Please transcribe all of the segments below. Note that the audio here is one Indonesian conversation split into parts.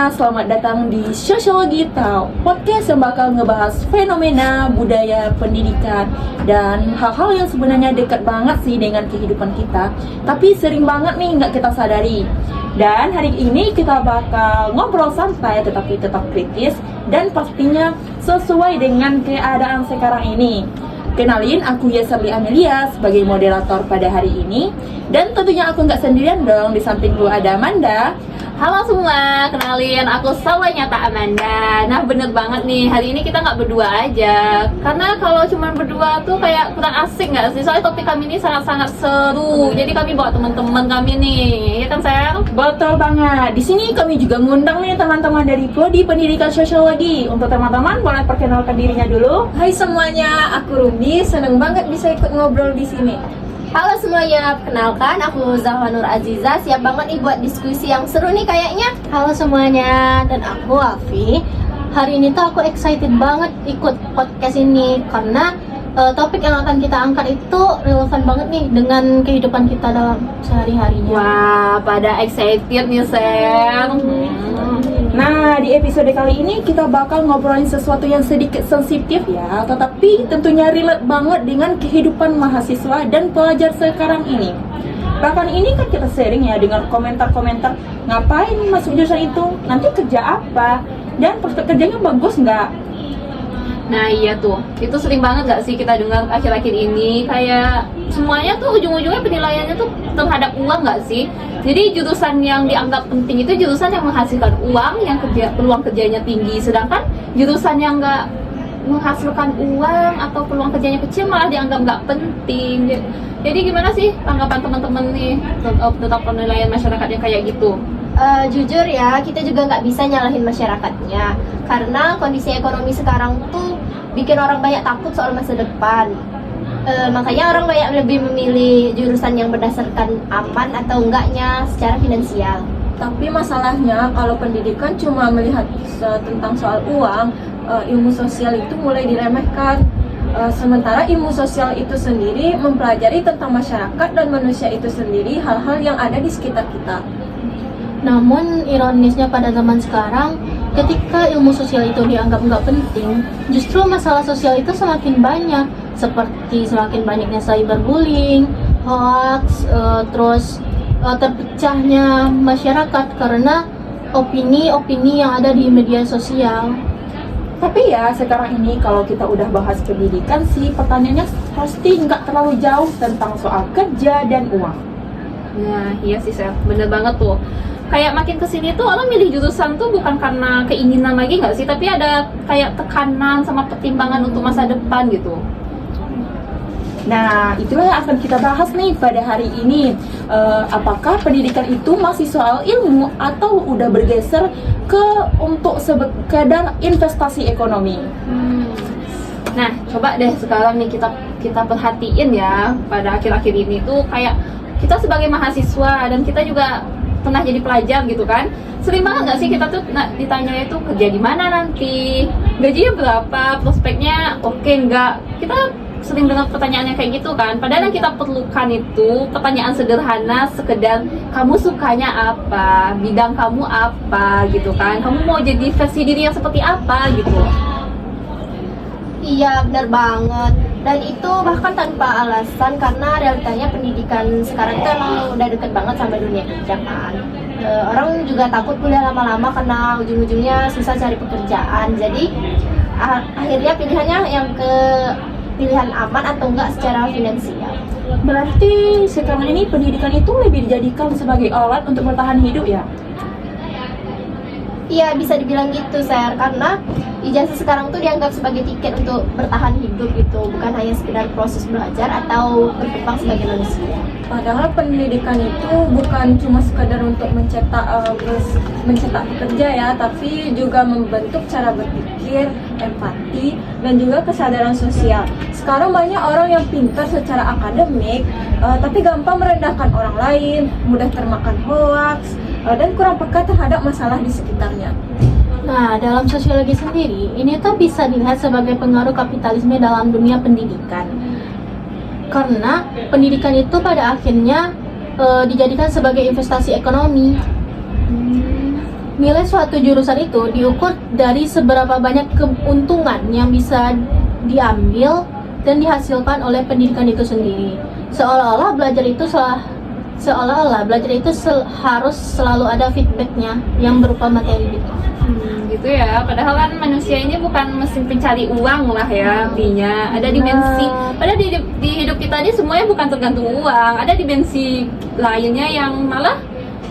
semuanya, selamat datang di Sosiologi Talk, podcast yang bakal ngebahas fenomena, budaya, pendidikan, dan hal-hal yang sebenarnya dekat banget sih dengan kehidupan kita, tapi sering banget nih nggak kita sadari. Dan hari ini kita bakal ngobrol santai tetapi tetap kritis dan pastinya sesuai dengan keadaan sekarang ini. Kenalin, aku Yesarli Amelia sebagai moderator pada hari ini. Dan tentunya aku nggak sendirian dong, di sampingku ada Amanda. Halo semua, kenalin aku Salwa Nyata Amanda. Nah bener banget nih, hari ini kita nggak berdua aja. Karena kalau cuma berdua tuh kayak kurang asik nggak sih? Soalnya topik kami ini sangat-sangat seru. Jadi kami bawa teman-teman kami nih, ya kan sayang? Betul banget. Di sini kami juga ngundang nih teman-teman dari Prodi Pendidikan Sosiologi. Untuk teman-teman boleh perkenalkan dirinya dulu. Hai semuanya, aku Ruby. Seneng banget bisa ikut ngobrol di sini. Halo semuanya, kenalkan aku Zahwa Nur Aziza. Siap banget nih buat diskusi yang seru nih kayaknya. Halo semuanya, dan aku Afi. Hari ini tuh aku excited banget ikut podcast ini karena topik yang akan kita angkat itu relevan banget nih dengan kehidupan kita dalam sehari-harinya. Wah, pada excited nih sayang. Nah, di episode kali ini kita bakal ngobrolin sesuatu yang sedikit sensitif ya, tetapi tentunya relate banget dengan kehidupan mahasiswa dan pelajar sekarang ini. Bahkan ini kan kita sharing ya dengan komentar-komentar, ngapain masuk jurusan itu, nanti kerja apa, dan prospek kerjanya bagus nggak? Nah iya tuh, itu sering banget gak sih kita dengar akhir-akhir ini. Kayak semuanya tuh ujung-ujungnya penilaiannya tuh terhadap uang gak sih? Jadi jurusan yang dianggap penting itu jurusan yang menghasilkan uang, yang peluang kerjanya tinggi. Sedangkan jurusan yang gak menghasilkan uang atau peluang kerjanya kecil malah dianggap gak penting. Jadi gimana sih tanggapan teman-teman nih tentang penilaian masyarakat yang kayak gitu? Jujur ya, kita juga nggak bisa nyalahin masyarakatnya. Karena kondisi ekonomi sekarang tuh bikin orang banyak takut soal masa depan. Makanya orang banyak lebih memilih jurusan yang berdasarkan aman atau enggaknya secara finansial. Tapi masalahnya kalau pendidikan cuma melihat tentang soal uang, ilmu sosial itu mulai diremehkan. Sementara ilmu sosial itu sendiri mempelajari tentang masyarakat dan manusia itu sendiri, hal-hal yang ada di sekitar kita. Namun ironisnya pada zaman sekarang, ketika ilmu sosial itu dianggap nggak penting, justru masalah sosial itu semakin banyak, seperti semakin banyaknya cyberbullying, hoax, terus terpecahnya masyarakat karena opini-opini yang ada di media sosial. Tapi ya sekarang ini kalau kita udah bahas pendidikan sih, pertanyaannya pasti nggak terlalu jauh tentang soal kerja dan uang. Nah iya sih Sel, bener banget tuh. Kayak makin kesini tuh orang milih jurusan tuh bukan karena keinginan lagi nggak sih, tapi ada kayak tekanan sama pertimbangan untuk masa depan gitu. Nah, itulah yang akan kita bahas nih pada hari ini. Apakah pendidikan itu masih soal ilmu atau udah bergeser ke untuk sekedar investasi ekonomi? Nah, coba deh sekarang nih kita perhatiin ya pada akhir-akhir ini tuh kayak kita sebagai mahasiswa dan kita juga pernah jadi pelajar gitu kan, sering banget nggak sih kita tuh ditanya itu kerja di mana nanti, gajinya berapa, prospeknya oke nggak? Kita sering dengar pertanyaannya kayak gitu kan, padahal yang kita perlukan itu pertanyaan sederhana, sekedar kamu sukanya apa, bidang kamu apa gitu kan, kamu mau jadi versi diri yang seperti apa gitu. Iya benar banget. Dan itu bahkan tanpa alasan, karena realitanya pendidikan sekarang itu emang udah deket banget sama dunia kerja kan. Orang juga takut kuliah lama-lama karena ujung-ujungnya susah cari pekerjaan. Jadi akhirnya pilihannya yang ke pilihan aman atau enggak secara finansial. Berarti sekarang ini pendidikan itu lebih dijadikan sebagai alat untuk bertahan hidup ya? Iya bisa dibilang gitu Ser, karena ijazah sekarang tuh dianggap sebagai tiket untuk bertahan hidup gitu, bukan hanya sekedar proses belajar atau berkembang sebagai manusia. Padahal pendidikan itu bukan cuma sekadar untuk mencetak pekerja ya, tapi juga membentuk cara berpikir, empati, dan juga kesadaran sosial. Sekarang banyak orang yang pintar secara akademik, tapi gampang merendahkan orang lain, mudah termakan hoaks, dan kurang peka terhadap masalah di sekitarnya. Nah, dalam sosiologi sendiri, ini tuh bisa dilihat sebagai pengaruh kapitalisme dalam dunia pendidikan. Karena pendidikan itu pada akhirnya dijadikan sebagai investasi ekonomi. nilai suatu jurusan itu diukur dari seberapa banyak keuntungan yang bisa diambil dan dihasilkan oleh pendidikan itu sendiri. Seolah-olah belajar itu harus selalu ada feedbacknya yang berupa materi gitu. Gitu ya. Padahal kan manusia ini bukan mesin pencari uang lah ya artinya. Ada dimensi. Padahal di hidup kita ini semuanya bukan tergantung uang. Ada dimensi lainnya yang malah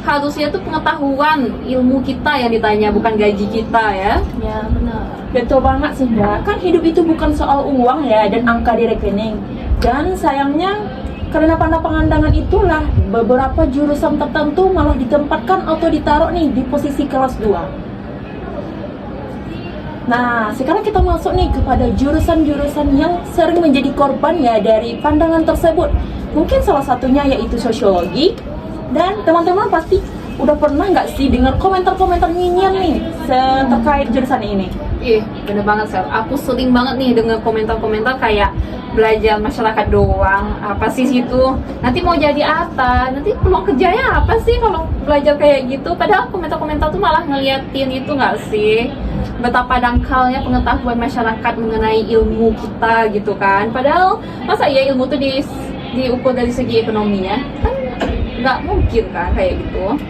harusnya tuh pengetahuan, ilmu kita yang ditanya, bukan gaji kita ya. Ya benar. Betul banget sih Mbak, kan hidup itu bukan soal uang ya dan angka di rekening. Dan sayangnya karena pandangan itulah beberapa jurusan tertentu malah ditempatkan atau ditaruh nih di posisi kelas 2. Nah, sekarang kita masuk nih kepada jurusan-jurusan yang sering menjadi korban ya dari pandangan tersebut. Mungkin salah satunya yaitu sosiologi. Dan teman-teman pasti udah pernah nggak sih dengar komentar-komentar nyinyir nih terkait jurusan ini? Bener banget Sel. Aku sering banget nih dengar komentar-komentar kayak belajar masyarakat doang, apa sih situ? Nanti mau jadi apa? Nanti peluang kerjanya apa sih kalau belajar kayak gitu? Padahal komentar-komentar tuh malah ngeliatin itu nggak sih? Betapa dangkalnya pengetahuan masyarakat mengenai ilmu kita gitu kan? Padahal masa ya ilmu tuh diukur dari segi ekonominya? Kan nggak mungkin kan kayak gitu.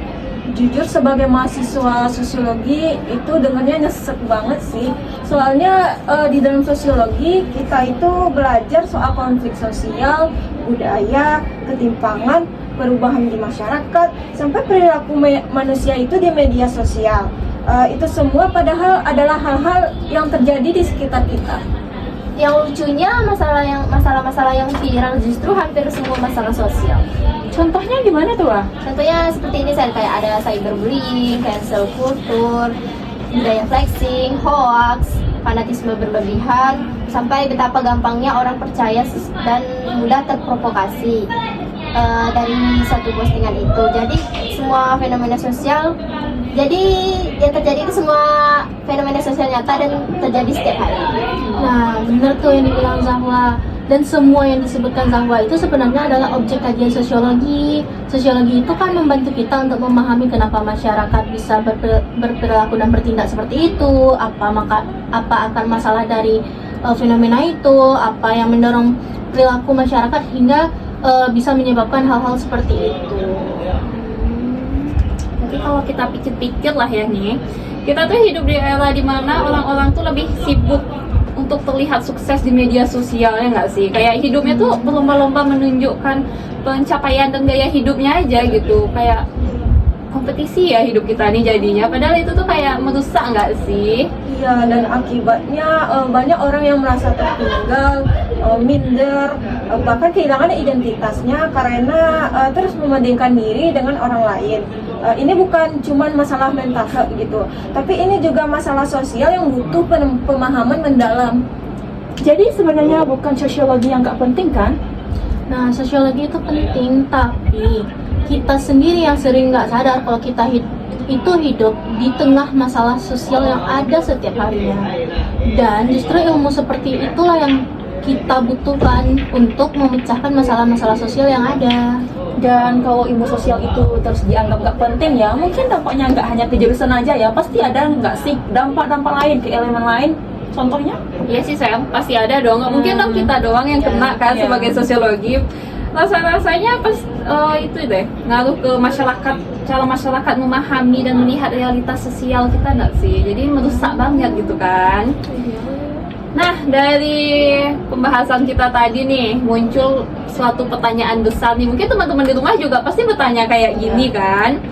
Jujur sebagai mahasiswa sosiologi itu dengannya nyesek banget sih. Soalnya di dalam sosiologi kita itu belajar soal konflik sosial, budaya, ketimpangan, perubahan di masyarakat, sampai perilaku manusia itu di media sosial. Itu semua padahal adalah hal-hal yang terjadi di sekitar kita. Yang lucunya masalah-masalah yang viral justru hampir semua masalah sosial. Contohnya gimana tuh ah? Contohnya seperti ini saya kayak ada cyberbullying, cancel culture, budaya flexing, hoax, fanatisme berlebihan, sampai betapa gampangnya orang percaya dan mudah terprovokasi dari satu postingan itu. Jadi semua fenomena sosial, jadi yang terjadi itu semua fenomena sosial nyata dan terjadi setiap hari. Nah, benar tuh yang dibilang Zahwa. Dan semua yang disebutkan Zahwa itu sebenarnya adalah objek kajian sosiologi. Sosiologi itu kan membantu kita untuk memahami kenapa masyarakat bisa berperilaku dan bertindak seperti itu, apa akar masalah dari fenomena itu, apa yang mendorong perilaku masyarakat hingga bisa menyebabkan hal-hal seperti itu. Jadi kalau kita pikir-pikir lah ya nih, kita tuh hidup di era dimana orang-orang tuh lebih sibuk untuk terlihat sukses di media sosial ya nggak sih? Kayak hidupnya tuh berlomba-lomba menunjukkan pencapaian dan gaya hidupnya aja gitu. Kayak kompetisi ya hidup kita nih jadinya. Padahal itu tuh kayak merusak nggak sih? Iya, dan akibatnya banyak orang yang merasa tertinggal, minder, bahkan kehilangan identitasnya karena terus membandingkan diri dengan orang lain. Ini bukan cuma masalah mental health gitu, tapi ini juga masalah sosial yang butuh pemahaman mendalam. Jadi sebenarnya bukan sosiologi yang nggak penting kan? Nah, sosiologi itu penting, tapi kita sendiri yang sering nggak sadar kalau kita hidup di tengah masalah sosial yang ada setiap harinya. Dan justru ilmu seperti itulah yang kita butuhkan untuk memecahkan masalah-masalah sosial yang ada. Dan kalau ilmu sosial itu terus dianggap nggak penting ya, mungkin dampaknya nggak hanya ke jurusan aja ya, pasti ada nggak sih dampak-dampak lain ke elemen lain? Contohnya? Iya sih Sam, pasti ada dong. Nggak mungkin dong kita doang yang kena kan sebagai sosiologi. Rasanya pas itu deh ngaruh ke masyarakat, cara masyarakat memahami dan melihat realitas sosial kita nggak sih? Jadi merusak banget gitu kan. Nah, dari pembahasan kita tadi nih muncul suatu pertanyaan besar nih. Mungkin teman-teman di rumah juga pasti bertanya kayak gini kan.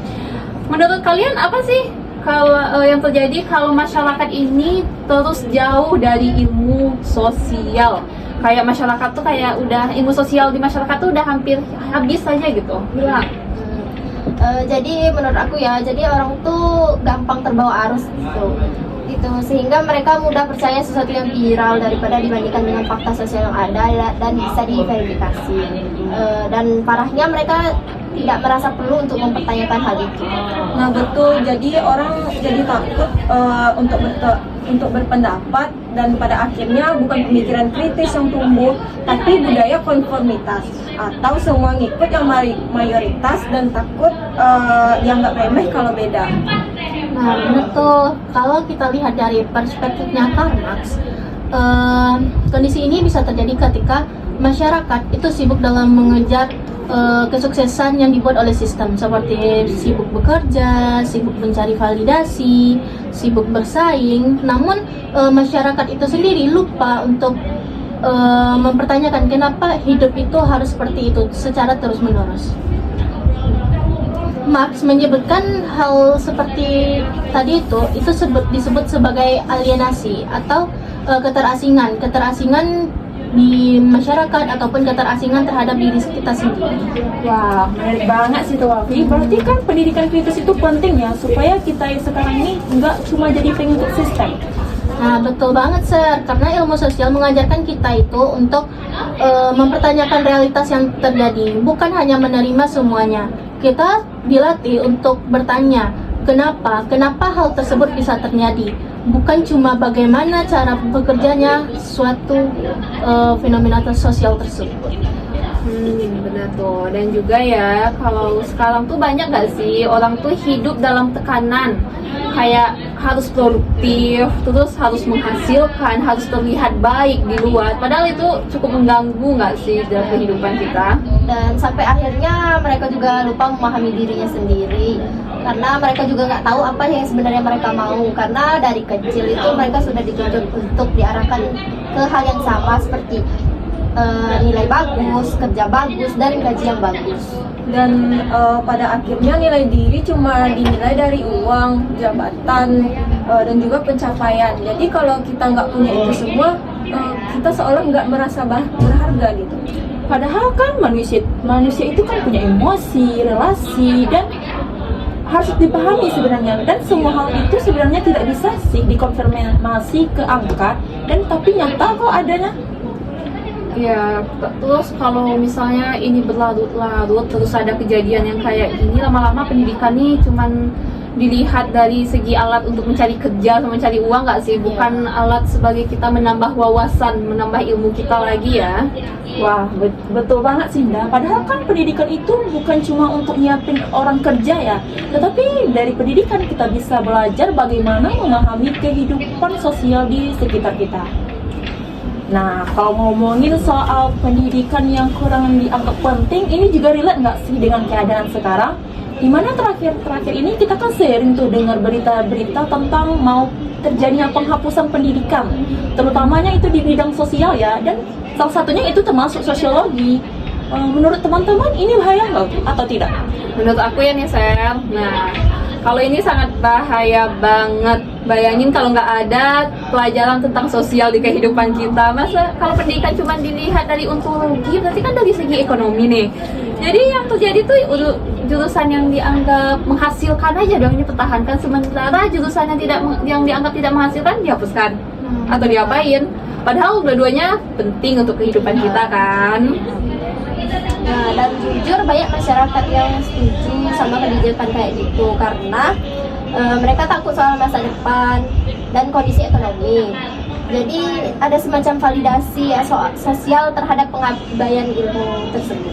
Menurut kalian apa sih kalau yang terjadi kalau masyarakat ini terus jauh dari ilmu sosial? Kayak masyarakat tuh kayak udah ilmu sosial di masyarakat tuh udah hampir habis aja gitu, hilang. Jadi menurut aku ya, jadi orang tuh gampang terbawa arus gitu, sehingga mereka mudah percaya sesuatu yang viral daripada dibandingkan dengan fakta sosial yang ada dan bisa diverifikasi. Dan parahnya mereka tidak merasa perlu untuk mempertanyakan hal itu. Nah betul, jadi orang jadi takut untuk berpendapat, dan pada akhirnya bukan pemikiran kritis yang tumbuh, tapi budaya konformitas atau semua ngikut yang mayoritas dan takut dianggap remeh kalau beda. Nah, benar tuh. Kalau kita lihat dari perspektifnya Karl Marx, kondisi ini bisa terjadi ketika masyarakat itu sibuk dalam mengejar kesuksesan yang dibuat oleh sistem, seperti sibuk bekerja, sibuk mencari validasi, sibuk bersaing. Namun masyarakat itu sendiri lupa untuk mempertanyakan kenapa hidup itu harus seperti itu secara terus-menerus. Marx menyebutkan hal seperti tadi itu disebut sebagai alienasi atau keterasingan di masyarakat ataupun keterasingan terhadap diri kita sendiri. Wah, menarik banget sih tuh Wafi. Berarti kan pendidikan kritis itu penting ya, supaya kita yang sekarang ini nggak cuma jadi pengikut sistem. Nah, betul banget, Sir. Karena ilmu sosial mengajarkan kita itu untuk mempertanyakan realitas yang terjadi, bukan hanya menerima semuanya. Kita dilatih untuk bertanya, kenapa hal tersebut bisa terjadi, bukan cuma bagaimana cara bekerjanya suatu fenomena sosial tersebut. Benar tuh. Dan juga ya, kalau sekarang tuh banyak gak sih orang tuh hidup dalam tekanan, kayak harus produktif, terus harus menghasilkan, harus terlihat baik di luar, padahal itu cukup mengganggu gak sih dalam kehidupan kita. Dan sampai akhirnya mereka juga lupa memahami dirinya sendiri, karena mereka juga nggak tahu apa yang sebenarnya mereka mau, karena dari kecil itu mereka sudah dituntut untuk diarahkan ke hal yang sama seperti nilai bagus, kerja bagus, dan gaji yang bagus. Dan pada akhirnya nilai diri cuma dinilai dari uang, jabatan, dan juga pencapaian. Jadi kalau kita nggak punya itu semua, kita seolah nggak merasa berharga gitu. Padahal kan manusia itu kan punya emosi, relasi, dan harus dipahami sebenarnya. Dan semua hal itu sebenarnya tidak bisa sih dikonfirmasi ke angka, dan tapi nyata kok adanya. Ya, terus kalau misalnya ini berlarut-larut, terus ada kejadian yang kayak gini, lama-lama pendidikan nih cuman dilihat dari segi alat untuk mencari kerja sama mencari uang nggak sih? Bukan alat sebagai kita menambah wawasan, menambah ilmu kita lagi ya. Wah, betul banget sih, Nda. Padahal kan pendidikan itu bukan cuma untuk nyiapin orang kerja ya, tetapi dari pendidikan kita bisa belajar bagaimana memahami kehidupan sosial di sekitar kita. Nah, kalau ngomongin soal pendidikan yang kurang dianggap penting, ini juga relate nggak sih dengan keadaan sekarang? Dimana terakhir ini kita kan sering tuh dengar berita-berita tentang mau terjadinya penghapusan pendidikan, terutamanya itu di bidang sosial ya, dan salah satunya itu termasuk sosiologi. Menurut teman-teman ini bahaya nggak atau tidak? Menurut aku ya nih, Sel. Nah, kalau ini sangat bahaya banget. Bayangin kalau nggak ada pelajaran tentang sosial di kehidupan kita. Masa kalau pendidikan cuma dilihat dari untung rugi, berarti kan dari segi ekonomi nih. Jadi yang terjadi tuh jurusan yang dianggap menghasilkan aja dong ini pertahankan, sementara jurusan yang dianggap tidak menghasilkan dihapuskan atau diapain. Padahal dua-duanya penting untuk kehidupan kita kan. Nah, dan jujur banyak masyarakat yang setuju sama kebijakan kayak gitu karena mereka takut soal masa depan dan kondisi ekonomi. Jadi ada semacam validasi ya, sosial terhadap pengabaian ilmu tersebut.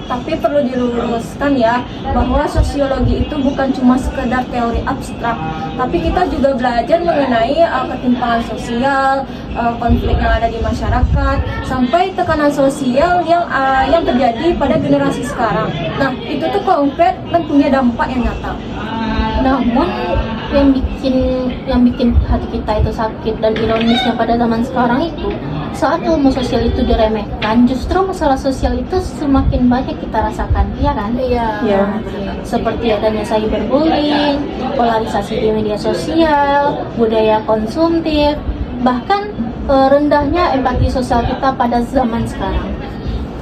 Tapi perlu diluruskan ya, bahwa sosiologi itu bukan cuma sekedar teori abstrak, tapi kita juga belajar mengenai ketimpangan sosial, konflik yang ada di masyarakat, sampai tekanan sosial yang terjadi pada generasi sekarang. Nah, itu tuh konkret dan punya dampak yang nyata. Namun yang bikin hati kita itu sakit dan ironisnya pada zaman sekarang itu, saat ilmu sosial itu diremehkan, justru masalah sosial itu semakin banyak kita rasakan, iya kan? Iya. Ya. Seperti adanya cyberbullying, polarisasi di media sosial, budaya konsumtif, bahkan rendahnya empati sosial kita pada zaman sekarang.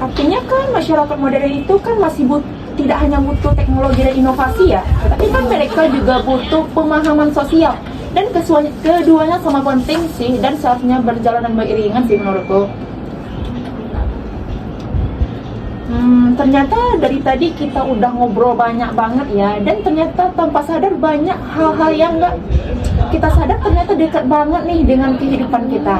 Artinya kan masyarakat modern itu kan masih tidak hanya butuh teknologi dan inovasi ya, tapi kan mereka juga butuh pemahaman sosial, dan keduanya sama penting sih, dan seharusnya berjalan dan beriringan sih menurutku. Ternyata dari tadi kita udah ngobrol banyak banget ya, dan ternyata tanpa sadar banyak hal-hal yang nggak kita sadar ternyata dekat banget nih dengan kehidupan kita.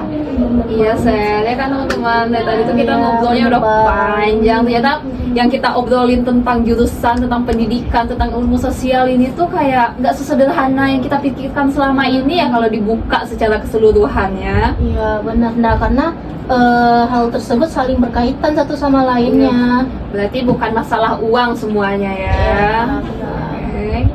Iya, Sel, ya kan teman-teman. Dari tadi tuh kita ngobrolnya udah panjang. Ternyata yang kita obrolin tentang jurusan, tentang pendidikan, tentang ilmu sosial ini tuh kayak nggak sesederhana yang kita pikirkan selama ini ya kalau dibuka secara keseluruhannya. Iya benar, nah karena hal tersebut saling berkaitan satu sama lainnya. Berarti bukan masalah uang semuanya ya. Oke.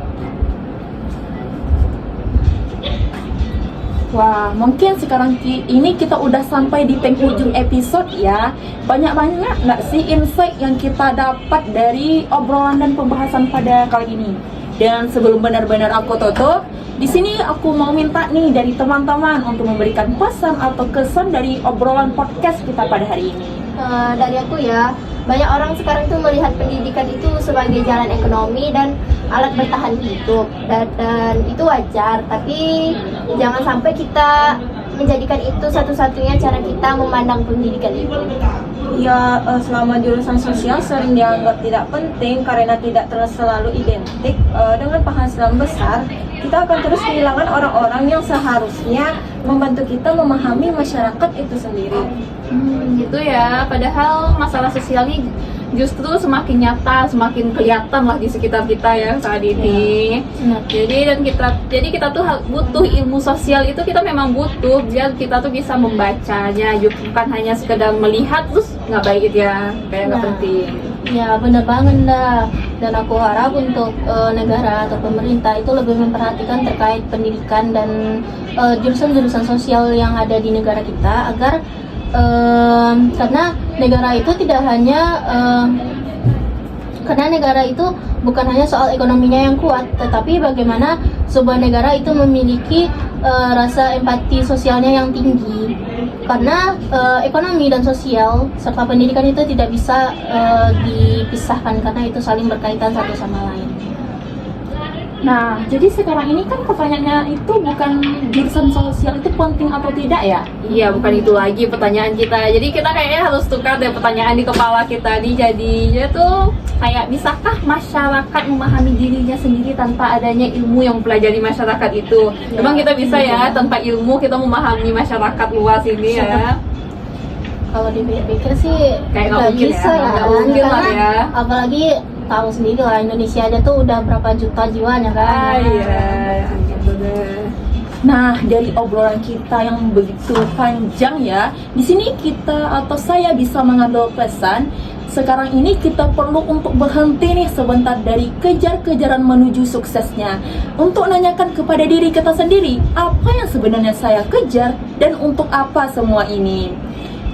Wah, mungkin sekarang ini kita udah sampai di penghujung episode ya. Banyak-banyak nggak sih insight yang kita dapat dari obrolan dan pembahasan pada kali ini? Dan sebelum benar-benar aku tutup, di sini aku mau minta nih dari teman-teman untuk memberikan pesan atau kesan dari obrolan podcast kita pada hari ini. Dari aku ya, banyak orang sekarang tuh melihat pendidikan itu sebagai jalan ekonomi dan alat bertahan hidup, dan itu wajar, tapi jangan sampai kita menjadikan itu satu-satunya cara kita memandang pendidikan itu. Ya, selama jurusan sosial sering dianggap tidak penting karena tidak terlalu selalu identik dengan penghasilan besar, kita akan terus kehilangan orang-orang yang seharusnya membantu kita memahami masyarakat itu sendiri. Gitu ya. Padahal masalah sosial ini justru semakin nyata, semakin kelihatan lah di sekitar kita ya saat ini. Jadi kita tuh butuh ilmu sosial itu, kita memang butuh biar kita tuh bisa membacanya, bukan hanya sekedar melihat terus nggak baik ya, kayak nggak penting. Ya benar banget dah. Dan aku harap untuk negara atau pemerintah itu lebih memperhatikan terkait pendidikan dan jurusan-jurusan sosial yang ada di negara kita, agar karena negara itu tidak hanya karena negara itu bukan hanya soal ekonominya yang kuat, tetapi bagaimana sebuah negara itu memiliki rasa empati sosialnya yang tinggi. Karena ekonomi dan sosial serta pendidikan itu tidak bisa dipisahkan karena itu saling berkaitan satu sama lain. Nah, jadi sekarang ini kan pertanyaannya itu bukan jurusan sosial itu penting atau tidak ya? Iya, bukan itu lagi pertanyaan kita. Jadi kita kayaknya harus tukar deh pertanyaan di kepala kita nih. Jadinya tuh kayak, bisakah masyarakat memahami dirinya sendiri tanpa adanya ilmu yang mempelajari masyarakat itu? Memang kita bisa ya, tanpa ilmu kita memahami masyarakat luas ini ya. Kalau dipikir sih Kayak nggak nggak mungkin bisa ya, nggak mungkin lah Karena ya. apalagi tahu sendiri lah, Indonesia aja tuh udah berapa juta jiwanya kan. Iya, gitu deh. Nah, dari obrolan kita yang begitu panjang ya, di sini kita atau saya bisa mengambil pesan. Sekarang ini kita perlu untuk berhenti nih sebentar dari kejar-kejaran menuju suksesnya, untuk nanyakan kepada diri kita sendiri, apa yang sebenarnya saya kejar dan untuk apa semua ini.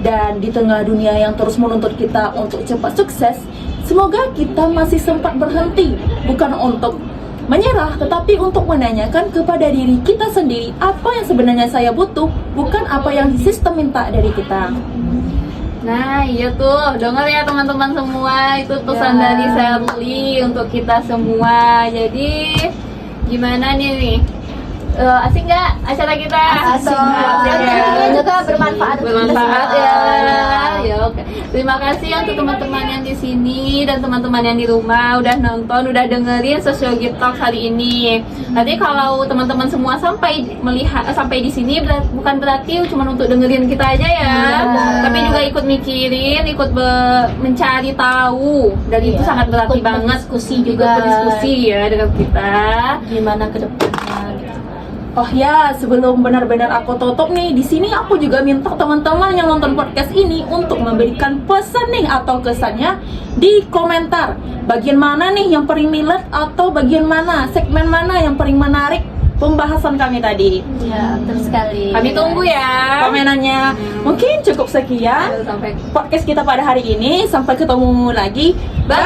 Dan di tengah dunia yang terus menuntut kita untuk cepat sukses, semoga kita masih sempat berhenti, bukan untuk menyerah, tetapi untuk menanyakan kepada diri kita sendiri, apa yang sebenarnya saya butuh, bukan apa yang sistem minta dari kita. Nah, iya tuh, dengar ya teman-teman semua, itu pesan dari Sherly untuk kita semua. Jadi, gimana nih? Asik nggak acara kita? Asik. Dan juga bermanfaat untuk kita Bermanfaat semua. ya. Oke. Terima kasih untuk teman-teman yang di sini dan teman-teman yang di rumah udah nonton, udah dengerin Sociology Talk hari ini. Nanti kalau teman-teman semua sampai di sini, bukan berarti cuma untuk dengerin kita aja ya, tapi juga ikut mikirin, ikut mencari tahu, dan itu sangat berarti ikut banget. berdiskusi juga. Ikut berdiskusi ya dengan kita. Gimana ke depannya gitu. Oh ya, sebelum benar-benar aku tutup nih, di sini aku juga minta teman-teman yang nonton podcast ini untuk memberikan pesan nih atau kesannya di komentar. Bagian mana nih yang paling relate atau bagian mana, segmen mana yang paling menarik pembahasan kami tadi. Ya, betul sekali. Kami tunggu ya Komenannya. Mungkin cukup sekian sampai podcast kita pada hari ini. Sampai ketemu lagi. bye.